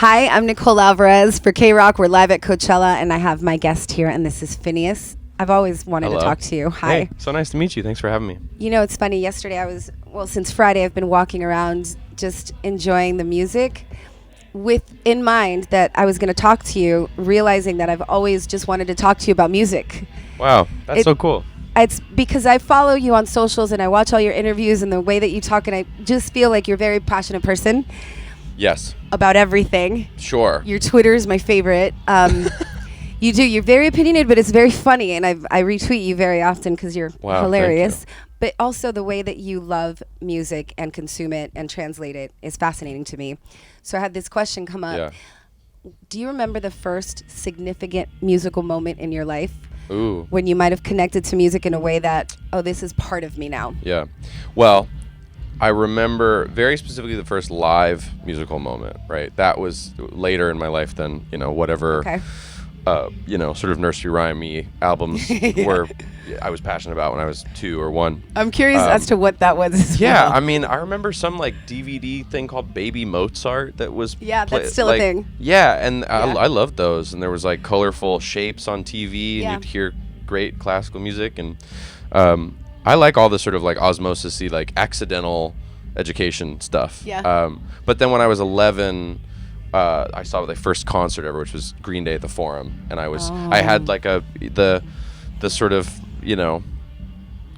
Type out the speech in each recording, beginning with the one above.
Hi, I'm Nicole Alvarez for KROQ. We're live at Coachella, and I have my guest here, and this is FINNEAS. I've always wanted to talk to you. Hi. Hey, so nice to meet you. Thanks for having me. You know, it's funny. Yesterday since Friday, I've been walking around just enjoying the music with in mind that I was going to talk to you, realizing that I've always just wanted to talk to you about music. Wow, that's so cool. It's because I follow you on socials and I watch all your interviews and the way that you talk, and I just feel like you're a very passionate person. Yes. About everything. Sure. Your Twitter is my favorite. You're very opinionated, but it's very funny, and I retweet you very often because you're hilarious. Thank you. But also the way that you love music and consume it and translate it is fascinating to me. So I had this question come up. Yeah. Do you remember the first significant musical moment in your life? Ooh. When you might have connected to music in a way that, oh, this is part of me now. Yeah. Well, I remember very specifically the first live musical moment, right? That was later in my life than, whatever, sort of nursery rhyme-y albums were I was passionate about when I was 2 or 1. I'm curious as to what that was as yeah, well. I mean, I remember some DVD thing called Baby Mozart that was that's still a thing. Yeah, and I loved those, and there was colorful shapes on TV, and you'd hear great classical music, and I like all the sort of osmosis-y, accidental education stuff. Yeah. But then when I was 11, I saw the first concert ever, which was Green Day at the Forum, and I had the sort of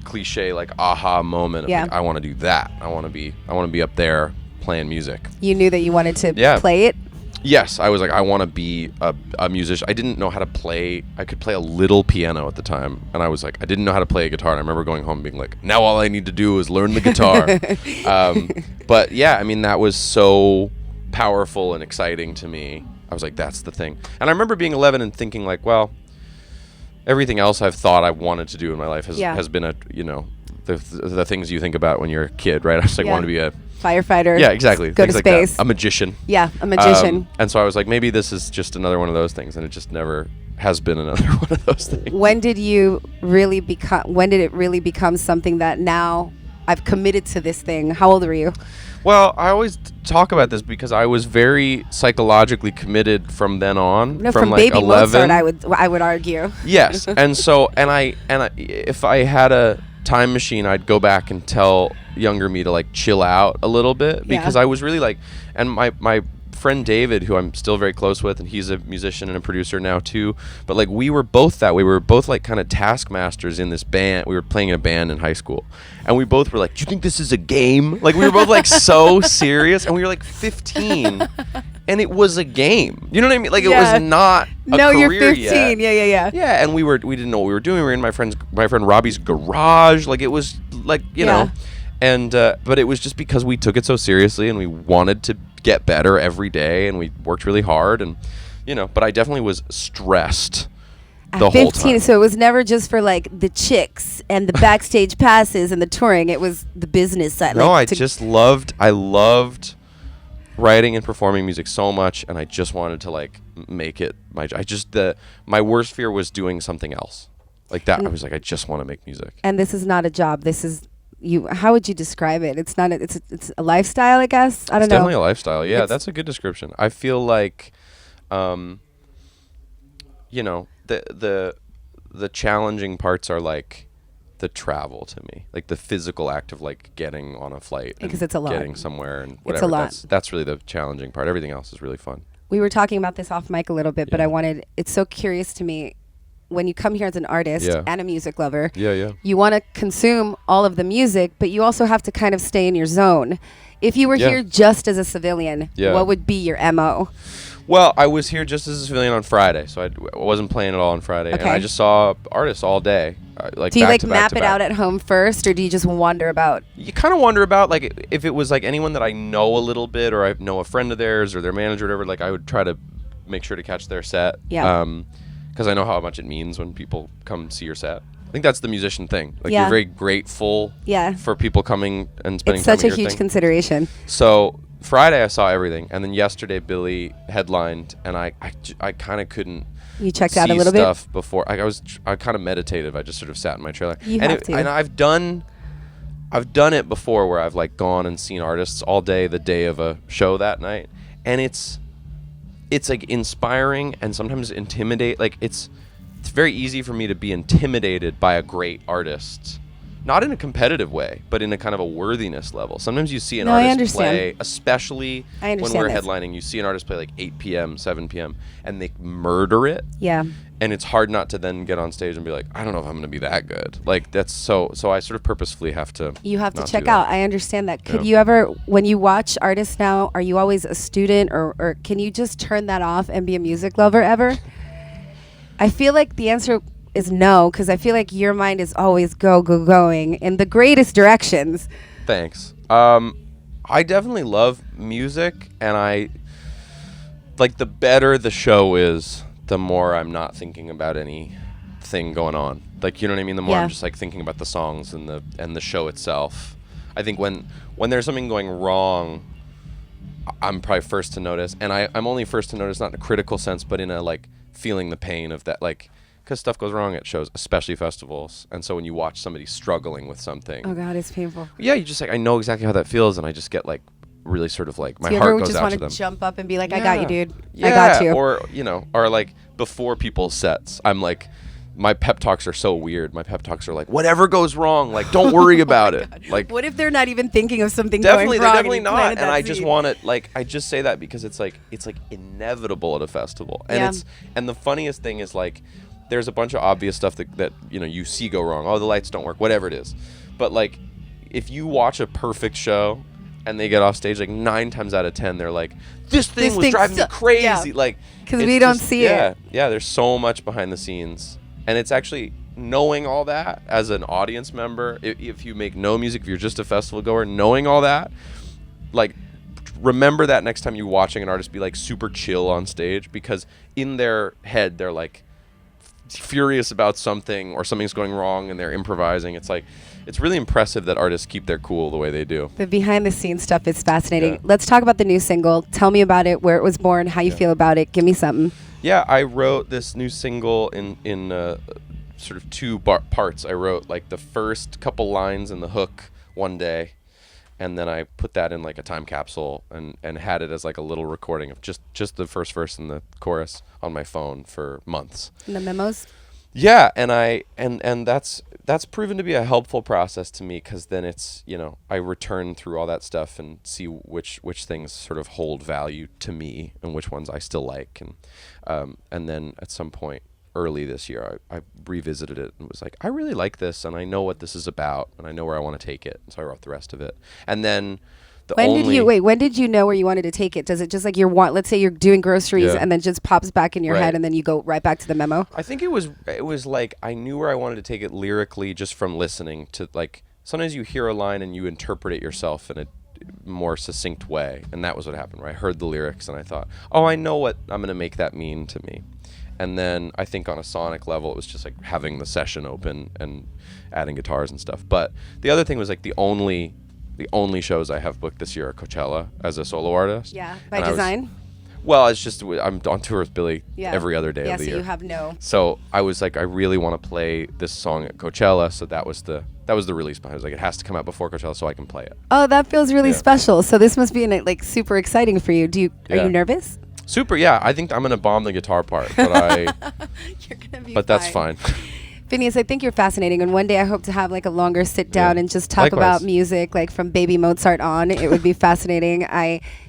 cliche aha moment of I want to do that. I want to be up there playing music. You knew that you wanted to play it? Yes, I was I want to be a musician. I didn't know how to play. I could play a little piano at the time, and I was I didn't know how to play a guitar. And I remember going home being now all I need to do is learn the guitar. But yeah, I mean, that was so powerful and exciting to me. I was that's the thing. And I remember being 11 and thinking well, everything else I've thought I wanted to do in my life has been the things you think about when you're a kid, right? I was want to be a firefighter. Yeah, exactly. Go things to space. A magician. Yeah, a magician. And so I was maybe this is just another one of those things, and it just never has been another one of those things. When did it really become something that now I've committed to this thing? How old were you? Well, I always talk about this because I was very psychologically committed from then on. No, from Baby 11. Mozart, I would argue. Yes, and so I if I had a time machine, I'd go back and tell younger me to chill out a little bit, because I was really and my friend David, who I'm still very close with, and he's a musician and a producer now too, but we were both that way. We were both kind of taskmasters in this band. We were playing in a band in high school, and we both were do you think this is a game? We were both so serious, and we were 15 and it was a game. You know what I mean? It was not a career you're 15 yet. Yeah, and we didn't know what we were doing. We were in my friend Robbie's garage. It was you know, and but it was just because we took it so seriously, and we wanted to get better every day, and we worked really hard, and but I definitely was stressed the whole time. So it was never just for the chicks and the backstage passes and the touring. It was the business side. No, I loved writing and performing music so much, and I just wanted to make it my worst fear was doing something else that. I was I just want to make music. And this is not a job. This is how would you describe it? It's not. It's a lifestyle, I guess. I don't know. It's definitely a lifestyle. Yeah, that's a good description. I feel the challenging parts are the travel to me, the physical act of getting on a flight, because it's a lot, getting somewhere and whatever. It's a lot. That's really the challenging part. Everything else is really fun. We were talking about this off mic a little bit, but it's so curious to me. When you come here as an artist and a music lover, you want to consume all of the music, but you also have to kind of stay in your zone. If you were here just as a civilian, what would be your MO? Well, I was here just as a civilian on Friday, so I wasn't playing at all on Friday, and I just saw artists all day. Do you map it out at home first, or do you just wander about? You kind of wander about, if it was anyone that I know a little bit, or I know a friend of theirs, or their manager, or whatever, I would try to make sure to catch their set. Yeah. Because I know how much it means when people come see your set. I think that's the musician thing. You're very grateful for people coming and spending time. It's such a huge consideration. So Friday I saw everything, and then yesterday Billy headlined, and I kind of couldn't. You checked out a little bit before. I kind of meditative. I just sort of sat in my trailer. And I've done it before, where I've gone and seen artists all day, the day of a show that night, and it's it's like inspiring and sometimes intimidate. Like it's very easy for me to be intimidated by a great artist. Not in a competitive way, but in a kind of a worthiness level. Sometimes you see an artist play, especially when we're headlining, you see an artist play like 8 p.m., 7 p.m., and they murder it. Yeah. And it's hard not to then get on stage and be like, I don't know if I'm going to be that good. Like, that's so I sort of purposefully have to. You have to check out. I understand that. Could you ever, when you watch artists now, are you always a student or can you just turn that off and be a music lover ever? I feel like the answer is no, because I feel like your mind is always going in the greatest directions. Thanks. I definitely love music, and I like the better the show is, the more I'm not thinking about anything going on. Like, you know what I mean? The more I'm just like thinking about the songs and the show itself. I think when there's something going wrong, I'm probably first to notice, and I'm only first to notice not in a critical sense, but in a like feeling the pain of that, like. Because stuff goes wrong at shows, especially festivals. And so when you watch somebody struggling with something. Oh, God, it's painful. Yeah, you just like, I know exactly how that feels. And I just get like really sort of like, my heart goes out to them. You just want to jump up and be like, I got you, dude. I got you. Or, or like before people's sets, I'm like, my pep talks are so weird. My pep talks are like, whatever goes wrong, like, don't worry about it. Like, what if they're not even thinking of something going wrong? Definitely not. And I just want to, like, I just say that because it's like inevitable at a festival. And and the funniest thing is like, there's a bunch of obvious stuff that you see go wrong. Oh, the lights don't work, whatever it is. But like, if you watch a perfect show and they get off stage, like 9 times out of 10, they're like, this thing was driving me crazy. Yeah. Like, because we don't see it. Yeah, there's so much behind the scenes. And it's actually knowing all that as an audience member, if you make no music, if you're just a festival goer, knowing all that, like, remember that next time you're watching an artist be like super chill on stage, because in their head, they're like, furious about something or something's going wrong and they're improvising. It's like, it's really impressive that artists keep their cool the way they do. The behind the scenes stuff is fascinating. Let's talk about the new single. Tell me about it, where it was born, how you feel about it. Give me something. Yeah, I wrote this new single in sort of 2 parts. I wrote like the first couple lines and the hook one day, and then I put that in like a time capsule and had it as like a little recording of just the first verse and the chorus on my phone for months. And the memos? Yeah, and that's proven to be a helpful process to me, because then it's, I return through all that stuff and see which things sort of hold value to me and which ones I still like, and then at some point early this year, I revisited it and was like, I really like this, and I know what this is about, and I know where I want to take it. So I wrote the rest of it. And then when did you know where you wanted to take it? Does it just like let's say you're doing groceries and then just pops back in your head and then you go right back to the memo? I think it was like I knew where I wanted to take it lyrically just from listening to, like, sometimes you hear a line and you interpret it yourself in a more succinct way. And that was what happened, where I heard the lyrics and I thought, oh, I know what I'm going to make that mean to me. And then I think on a sonic level, it was just like having the session open and adding guitars and stuff. But the other thing was like the only shows I have booked this year are Coachella as a solo artist. Yeah, by design? Well, it's just I'm on tour with Billy every other day of the year. Yeah, so you have no. So I was like, I really want to play this song at Coachella. So that was the release behind it. I was like, it has to come out before Coachella so I can play it. Oh, that feels really special. So this must be like super exciting for you. Are you nervous? Super, yeah. I think I'm gonna bomb the guitar part, but You're gonna be but that's fine. FINNEAS, I think you're fascinating, and one day I hope to have like a longer sit down and just talk about music, like from Baby Mozart on. It would be fascinating.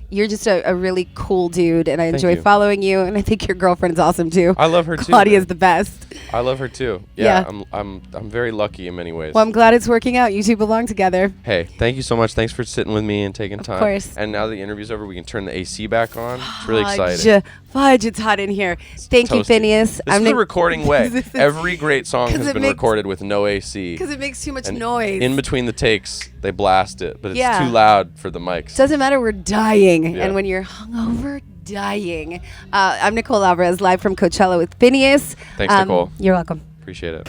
You're just a really cool dude, and I enjoy following you, and I think your girlfriend's awesome too. I love her too. Claudia's the best. I love her too. Yeah. I'm very lucky in many ways. Well, I'm glad it's working out. You two belong together. Hey, thank you so much. Thanks for sitting with me and taking time. Of course. And now the interview's over, we can turn the AC back on. It's really exciting. Fudge, it's hot in here. Thank you, FINNEAS. This is the recording way. Every great song has been recorded with no AC. Because it makes too much noise. In between the takes, they blast it, but it's too loud for the mics. Doesn't matter, we're dying. And when you're hungover, dying. I'm Nicole Alvarez, live from Coachella with FINNEAS. Thanks, Nicole. You're welcome. Appreciate it.